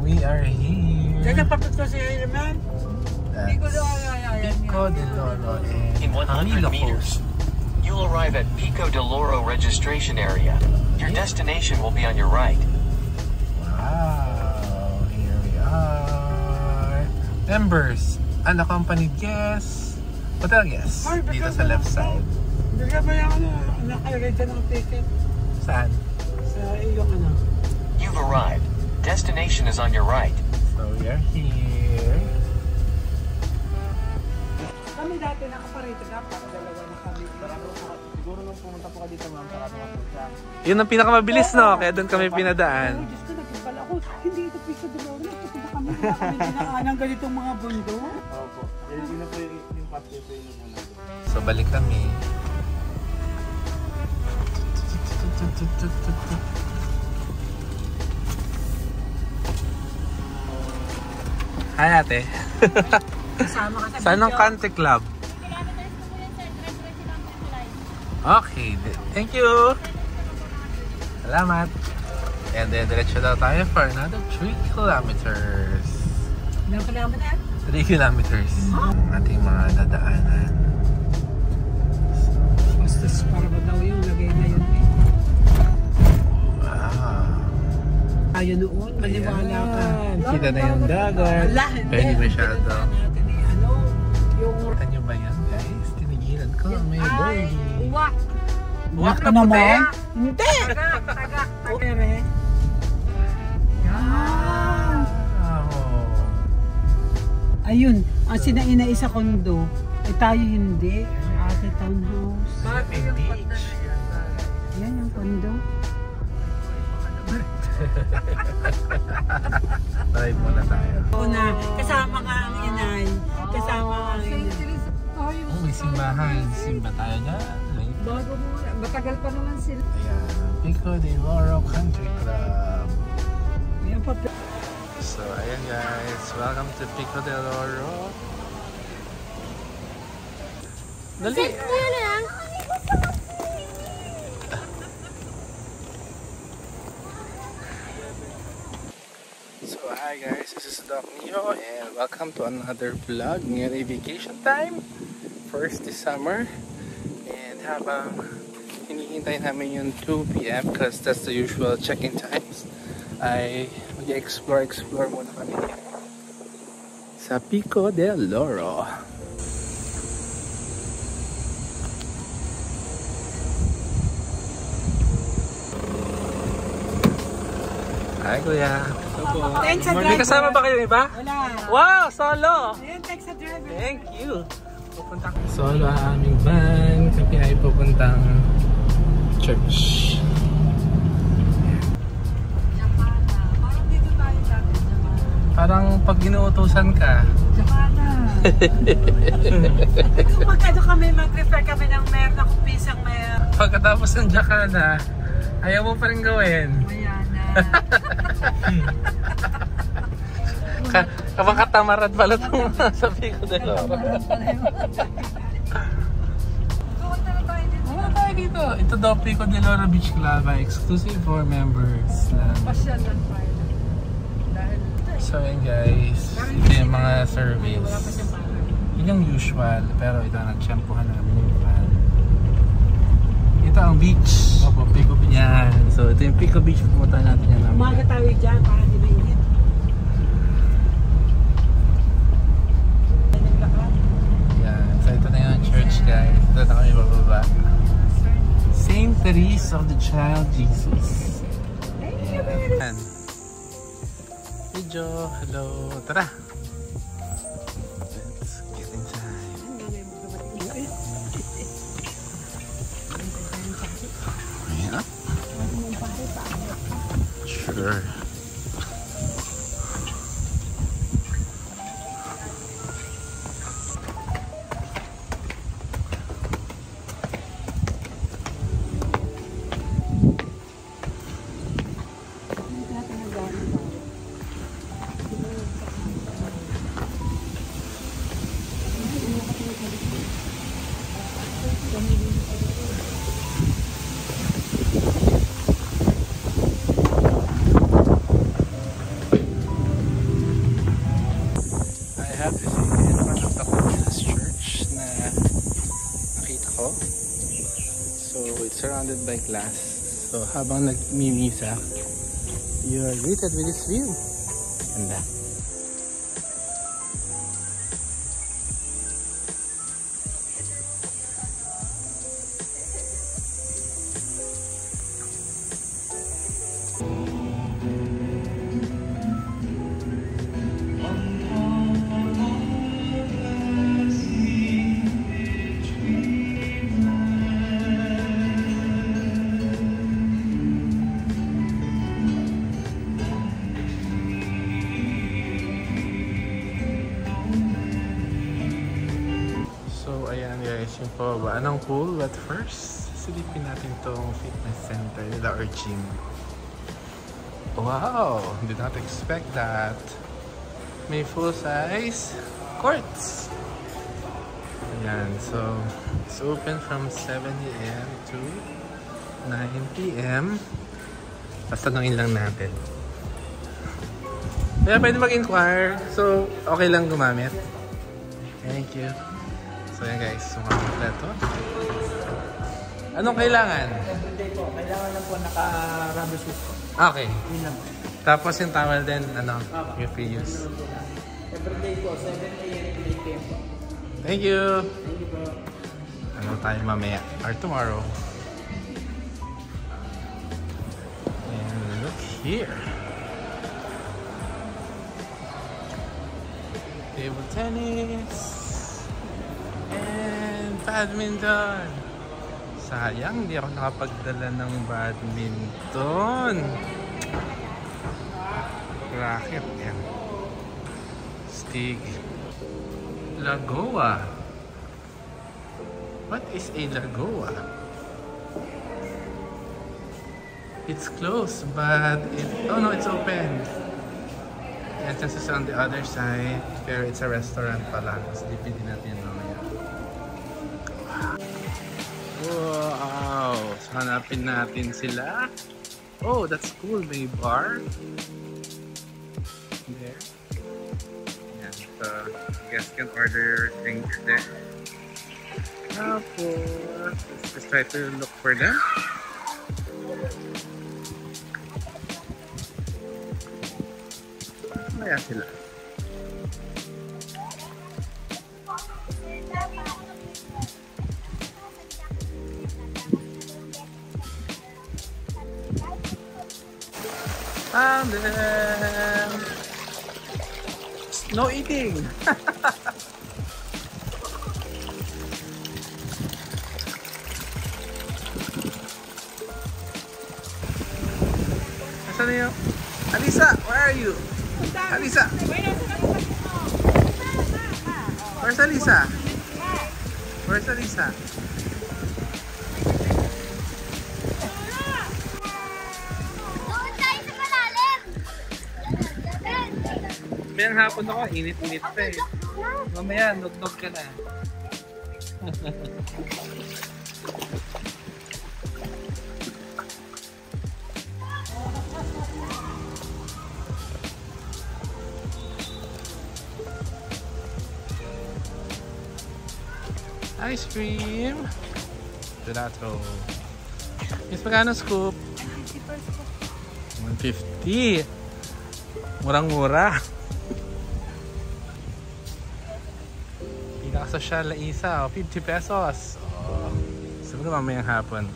We are here. Teka, papit ko si Ironman. Pico de Loro In 100 meters, you'll arrive at Pico de Loro registration area. Your destination will be on your right. Wow, here we are. Members, unaccompanied guests. Hotel guests. Dito sa left side. Bigla ba yung naka-rate ng ticket? Saan? Sa iyong ano? You've arrived. Destination is on your right. So we are here. Kami dati nakaparito na para dalawa na kami. Siguro nung pumunta po ka dito ma'am, sarado nga po siya. Yun ang pinakamabilis, no? Kaya doon kami pinadaan. Oh, Diyos ko, nagpapala ako. Hindi ito Pico de Loro. Ito na kami. Wala kami dinaan ng ganitong mga bundo. Opo. Yun na po yung pati po yun muna. So balik kami. Hi ate. Kasama ka sa Saan ang video. country club? Okay, thank you. Salamat. And then diretso daw tayo for another 3 kilometers. Ilan pala mo na? 3 kilometers. Ang ating mga dadaanan. Bastos para ba daw yung lagay na yun eh. Wow. Tayo noon, maniwala ka. Kita na yung dagat. Wala, Pero hindi masyado. natin eh, ano, yung... Kita nyo ba yan guys? Tinigilan ko. May birdie. Uwak! Uwak na naman? puti? Hindi! Tagak! Pere. Ayun, ang sinaina isa kondo, eh tayo hindi. Ate townhouse. May beach. Yan yung kondo. Drive muna tayo. Una, kasama nga ang inay. Kasama ang inay. Oh, may simbahan. Simba tayo na. Bago mo, matagal pa naman sila. Ayan. Pico de Loro Country Club. Ayan pa. So, ayan guys. Welcome to Pico de Loro. Dali! So, hi guys. This is Doc Neo and welcome to another vlog. Ngayon ay vacation time. First this summer. And habang hinihintay namin yung 2 PM because that's the usual check-in times, ay mag-explore muna kami sa Pico de Loro. Hi kuya. Thanks sa May kasama ba kayo iba? Wala. Wow! Solo! Ayan, thanks sa driver. Thank you! Solo ang aming van. Kami ay pupuntang church. Japana. Parang dito tayo dati, Japana. Parang pag inuutosan ka. Japana. Kung magkano kami, mag-refer kami ng mayor na kung pisang mayor. Pagkatapos ng Jakarta, ayaw mo pa rin gawin. Mayana. Kapag katamaran pala itong sa Pico de Loro. Ano tayo dito? Ito daw Pico de Loro Beach Club, exclusive for members lang. Pasyan lang tayo. Dahil So yun guys, ito yung mga service. Yun yung usual, pero ito nagsyempohan namin yung van. Ito ang beach. Opo, Pico Beach. Yan. So ito yung Pico Beach, pumunta natin yan namin. umaga tayo dyan para di mainit. Yan. So ito na yung church guys. Ito na kami bababa. Saint Therese of the Child Jesus. Ayan. Video. Hello. Tara. Let's get inside. Ayan. Sure. have to say it's one of the coolest church na nakita ko. So it's surrounded by glass. So habang nagmimisa, you are greeted with this view. Ganda. Yung pababa ng pool, but first silipin natin tong fitness center nila or gym. Wow! Did not expect that. May full-size courts. Ayan, so it's open from 7 AM to 9 PM. Basta tanungin lang natin. Kaya pwede mag-inquire. So, okay lang gumamit. Thank you. So yan guys, sumakompleto. Anong kailangan? Everyday po. Kailangan lang po naka-rubber shoes po. Okay. Yun lang. Tapos yung towel din, ano, yung free use. Everyday po, 7 AM to 8 PM po. Thank you! Thank you po. Ano tayo mamaya? Or tomorrow. And look here. Table tennis. And badminton. Sayang, hindi ako nakapagdala ng badminton. Racket yan. Stick. Lagoa. What is a lagoa? It's closed, but oh no, it's open. The entrance is on the other side, pero it's a restaurant pala. Mas dipin din natin mamaya. Wow! So, hanapin natin sila. Oh, that's cool. May bar. There. Yan. So, guests can order your drink there. Tapos, let's just try to look for them. Kaya sila. Found them! No eating! Nasaan na yun? Alisa! Where are you? Alisa! Where's Alisa? Where's Alisa? Mayang hapon ako, init-init pa eh. Mamaya, nugnog ka na. Ice cream. Gelato. Miss, magkano scoop? 150. Murang-mura. Pinakasosyal na isa, 50 pesos. Oh, siguro mamayang hapon.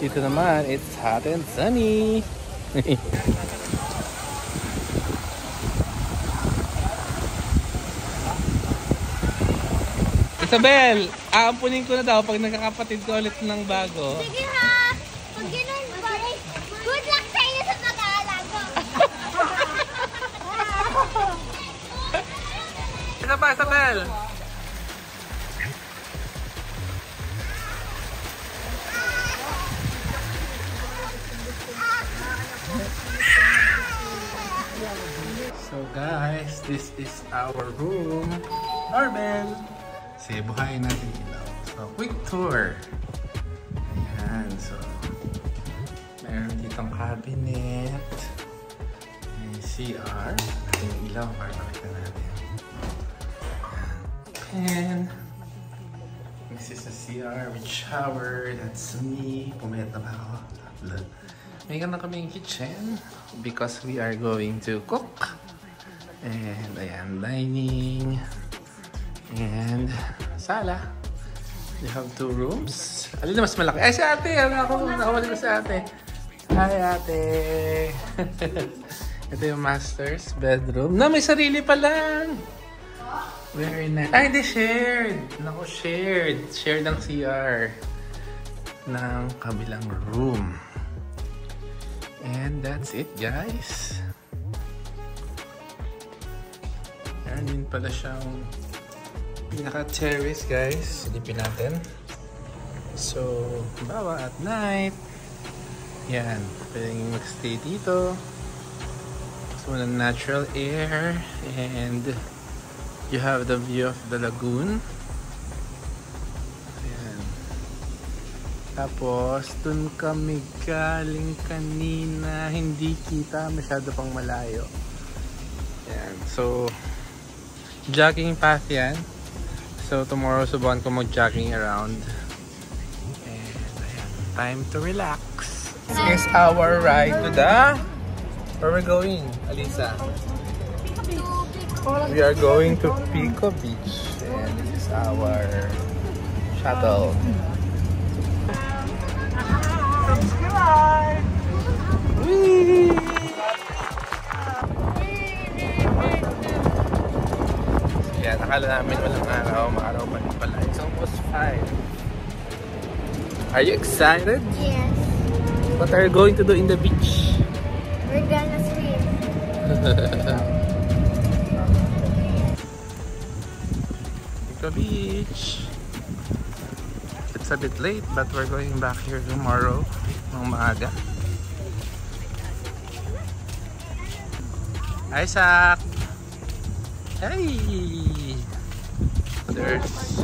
Dito naman, it's hot and sunny. Isabel, aampunin ko na daw pag nagkakapatid ko ulit ng bago. Sige ha! Pag ganun, good luck sa inyo sa pag-aalaga. Isa pa, Isabel! So guys, this is our room. Doorbell! Sige, buhayin natin ilaw. So, quick tour. Ayan, so meron ditong cabinet. May CR. Yung ilaw para makita natin. And this is a CR with shower. That's me. Pumayat na ba ako? May ganun kaming kitchen because we are going to cook. And ayan, dining. And sala. We have 2 rooms. Alin na mas malaki? Ay, si ate! Nakawali ko si ate. Hi, ate! Ito yung master's bedroom. Na, may sarili pa lang! Very nice. Ay, hindi, shared! Naku, shared. Shared ng CR ng kabilang room. And that's it, guys. Meron din pala siyang pinaka-terrace, guys. Silipin natin. So, bawa at night. Yan. Pwedeng mag-stay dito. So, walang natural air. And you have the view of the lagoon. Ayan. Tapos, dun kami galing kanina. Hindi kita. Masyado pang malayo. Ayan. So, jogging path yan. So tomorrow subukan ko mag-jogging around. And ayan, time to relax. This is our ride to the... Where are we going, Alisa? We are going to Pico Beach. And this is our shuttle. Subscribe! Whee! Yan, akala namin walang araw. Maaraw pa rin pala. It's almost 5. Are you excited? Yes. What are you going to do in the beach? We're gonna swim. Pico Beach. It's a bit late but we're going back here tomorrow ng maaga. Isaac! Hey! There's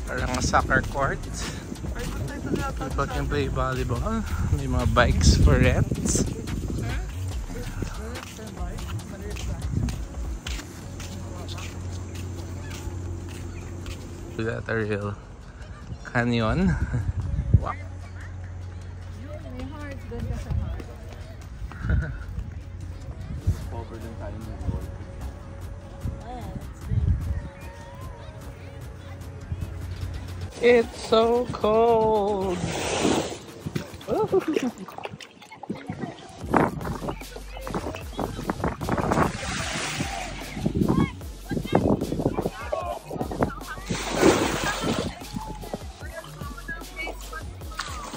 parang a soccer court. People can play volleyball. May mga bikes for rents. Is that a real canyon? Wow. It's so cold.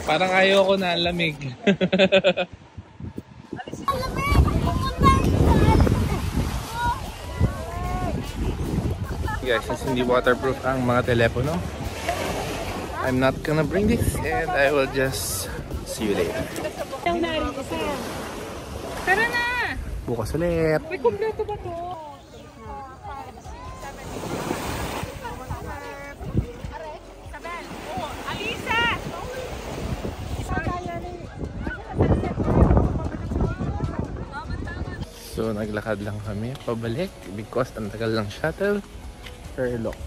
Parang ayoko na, lamig. Guys, since hindi waterproof ang mga telepono, I'm not gonna bring this and I will just see you later. Tara na! Bukas ulit. May kumpleto ba to? Alisa! So naglakad lang kami pabalik because ang tagal ng shuttle. Pero look.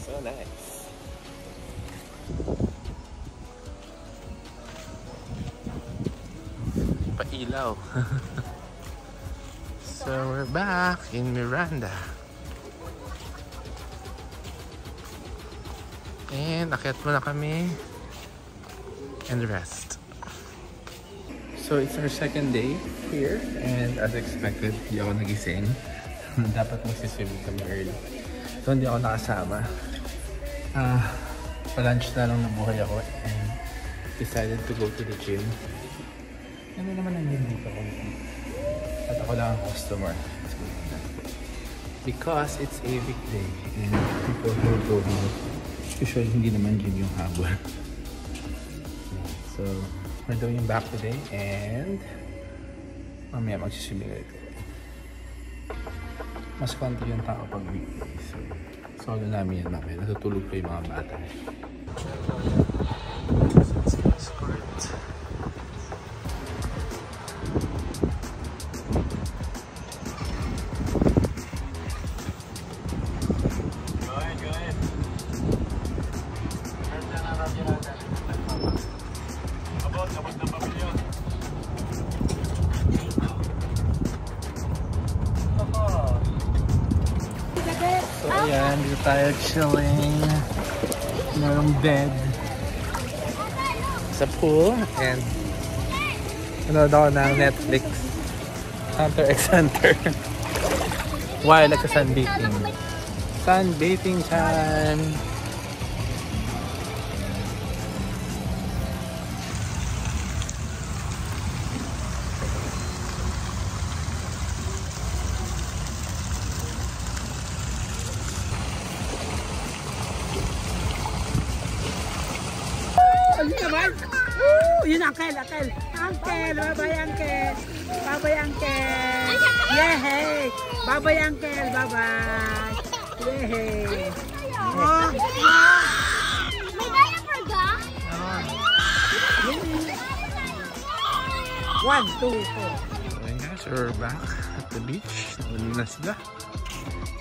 So nice. Pailaw. So we're back in Miranda. And akyat muna kami and rest. So it's our second day here and as expected, hindi ako nagising. Dapat magsiswimming kami early. So hindi ako nakasama. Pa-lunch na lang nabuhay ako and decided to go to the gym. Ano naman ang hindi ko at ako lang ang customer. Because it's a weekday and people who go home usually hindi naman gym yung habol. So we're doing back today and mamaya magsiswimming ulit. Mas konti yung tao pag weekday. So solo namin yan mamaya. Natutulog pa yung mga bata. Ayan, dito tayo chilling. Merong bed sa pool. And nanood ako ng Netflix. Hunter x Hunter. While nagsa-sunbathing. Sunbathing time! Ayun naman. Yun, Uncle. Uncle, bye-bye, Uncle. Bye-bye, Uncle. Yehey. Bye-bye, Uncle. Bye-bye. Yehey. Oh. May diaper ka? 1, 2, 4. Okay guys, we're back at the beach. Nauna na sila.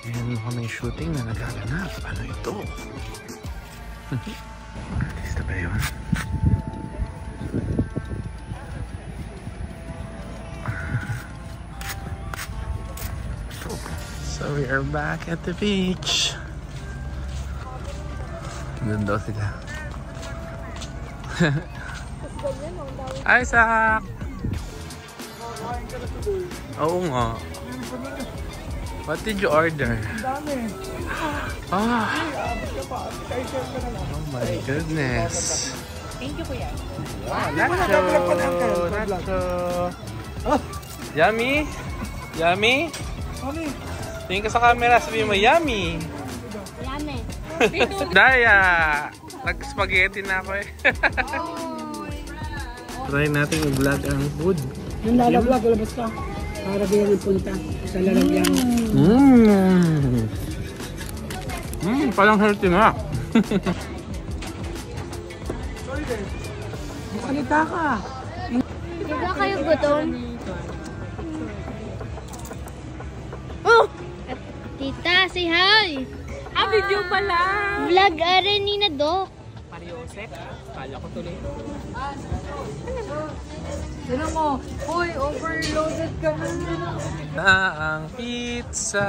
And may shooting na nagaganap. Ano ito? Artista ba yun? So we are back at the beach. Doon daw sila. Isaac! Oo nga. What did you order? Ah! Oh my goodness. Thank you, Kuya. Wow, nacho! Yummy? Yummy? Tingin ka sa camera, sabihin mo, yummy! Yummy. Daya! Nag-spaghetti na ako eh. Try natin i-vlog ang food. Nung lalablag, labas ka. Para din yung punta sa lalagyan. Parang healthy nga. Salita ka. Di ba kayo gutom? Oh! Tita, say hi! Video pala. Vlog are ni na Doc. Mariosep, kala ko tuloy. Sino mo? Uy, overloaded ka Na ang pizza.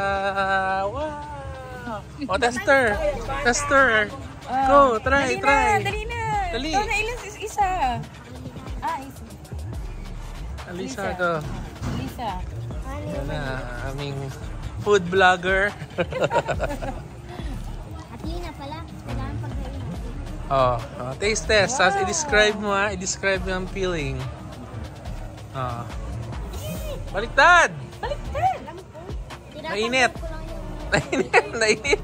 Wow! Oh, tester! Tester! Go! Try! Dali na! Dali! Ito na ilan isa. Isa. Alisa, go! Isa. Yan na, aming food vlogger. Atlina pala. Kailangan pagkain natin. Oh, taste test. Wow. I-describe mo ha. I-describe mo ang feeling. Oh. Baliktad! Mainit! Nainit!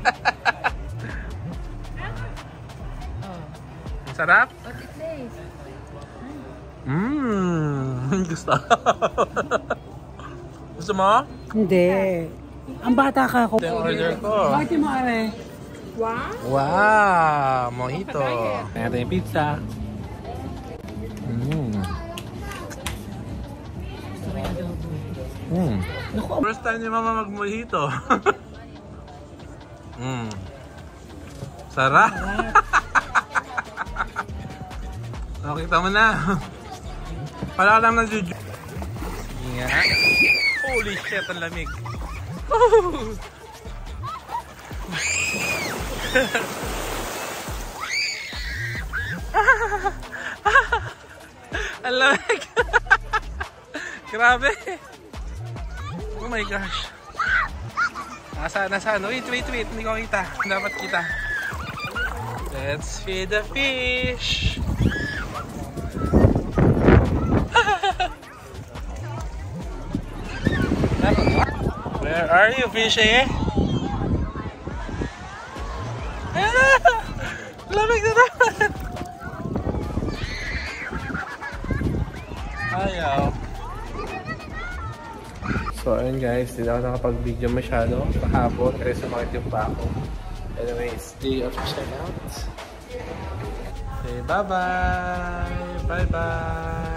Sarap? Gusto. Gusto mo? Hindi. Ang bata ka ako. Ito yung order ko. Bakit mo are? Wow! Wow! Mojito. Ito yung pizza. First time ni Mama mag-mojito. Sarap! Nakita mo na. Pala ka lang nag-juju. Sige nga. Holy shit, ang lamig. Ang lamig. Grabe. Oh my gosh. Nasaan? Wait. Hindi ko kita. Dapat kita. Let's feed the fish. Where are you, fishy? Lamig na naman. Ayaw. So ayun guys, hindi ako nakapag-video masyado kahapon kasi sumakit yung pa ako. Anyway, it's day of check out. Say bye-bye! Bye-bye!